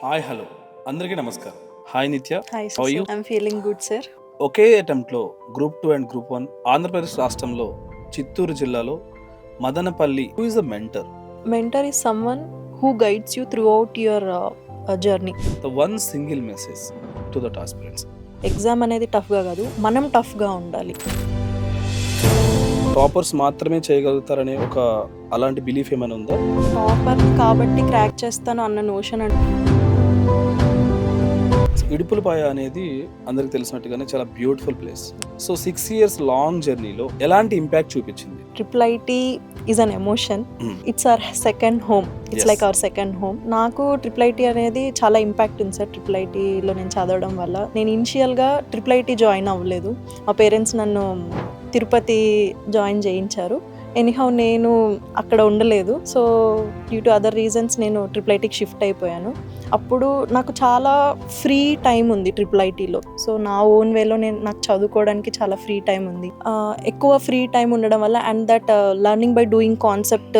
Hi hello అందరికీ నమస్కారం. Hi Nithya, Hi, how sir. You? I'm feeling good, sir. ఒకే అటెంప్ట్లో గ్రూప్ 2 అండ్ గ్రూప్ 1 ఆంధ్రప్రదేశ్ రాష్ట్రంలో చిత్తూరు జిల్లాలో Madanapalle who is a mentor? Mentor is someone who guides you throughout your journey. The one single message to that aspirants. Exam అనేది టఫ్గా కాదు, మనం టఫ్గా ఉండాలి. టాపర్స్ మాత్రమే చేయగలుగుతారనే ఒక అలాంటి బిలీఫ్ ఏమైనా ఉందా? టాపర్ కాబట్టి క్రాక్ చేస్తాను అన్న నోషన్ అంటే ఇడుపులపాయ అనేది అందరికి తెలిసినట్టుగానే చాలా beautiful place. So 6 years long జర్నీలో ఎలాంటి ఇంపాక్ట్ చూపించింది? Triple is an emotion. It's our second home. It's Yes. Like our second home. నాకు ట్రిపుల్ అనేది చాలా ఇంపాక్ట్ ఉంది సార్. ట్రిపుల్ నేను చదవడం వల్ల నేను ఇనిషియల్గా ట్రిపుల్ జాయిన్ అవ్వలేదు. మా పేరెంట్స్ నన్ను తిరుపతి జాయిన్ చేయించారు. ఎనీహౌ నేను అక్కడ ఉండలేదు. So due to other reasons నేను ట్రిపుల్ షిఫ్ట్ అయిపోయాను. అప్పుడు నాకు చాలా ఫ్రీ టైం ఉంది ట్రిపుల్. సో నా ఓన్ వేలో నాకు చదువుకోవడానికి చాలా ఫ్రీ టైం ఉంది. ఎక్కువ ఫ్రీ టైం ఉండడం వల్ల and that learning by doing concept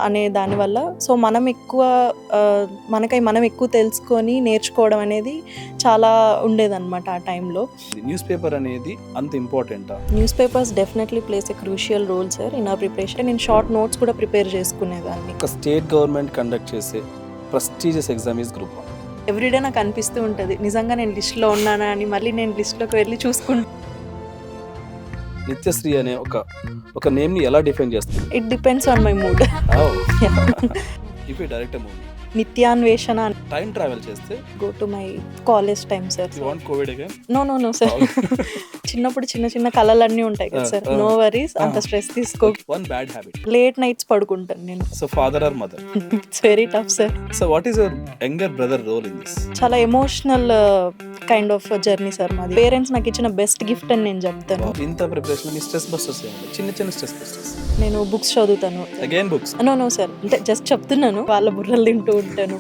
అనే దానివల్ల సో మనం ఎక్కువ తెలుసుకొని నేర్చుకోవడం అనేది చాలా ఉండేదన్నమాట ఆ టైంలో. న్యూస్ పేపర్ అనేది అంత ఇంపార్టెంటా? News papers definitely plays a crucial role sir in our preparation. నేను షార్ట్ నోట్స్ కూడా ప్రిపేర్ చేసుకునేదాన్ని. ఒక స్టేట్ గవర్నమెంట్ కండక్ట్ చేసే prestigious exam is group 1. Everyday నాకు అనిపిస్తూ ఉంటుంది నిజంగా నేను లిస్ట్లో ఉన్నానా అని. మళ్ళీ నేను లిస్ట్లోకి వెళ్ళి చూసుకుంటాను. నిత్యశ్రీ అనే ఒక నేమ్ ని ఎలా డిఫైన్ చేస్తారు? It depends on my mood. If you direct movie Nithyanveshana time travel చేస్తే go to my college time sir. You want Covid again? No sir. చిన్నప్పుడు చిన్న కళలన్నీ ఉంటాయి కదా సార్. నో వరీస్, అంత స్ట్రెస్ తీసుకో. One bad habit. Late nights పడుకుంటాను నేను. So father or mother? It's very tough sir. So what is your younger brother role in this? చాలా emotional kind of journey sir మాది. Parents నాకు ఇచ్చిన best gift అని నేను చెప్తాను. ఇంత ప్రిపరేషన్ మీ స్ట్రెస్ బస్టర్స్ ఏమండి? చిన్న స్ట్రెస్ బస్టర్స్. నేను బుక్స్ చదువుతాను. Again books? నో సార్, అంటే జస్ట్ చెప్తున్నాను. వాళ్ళ బుర్రలు తింటూ ఉంటాను.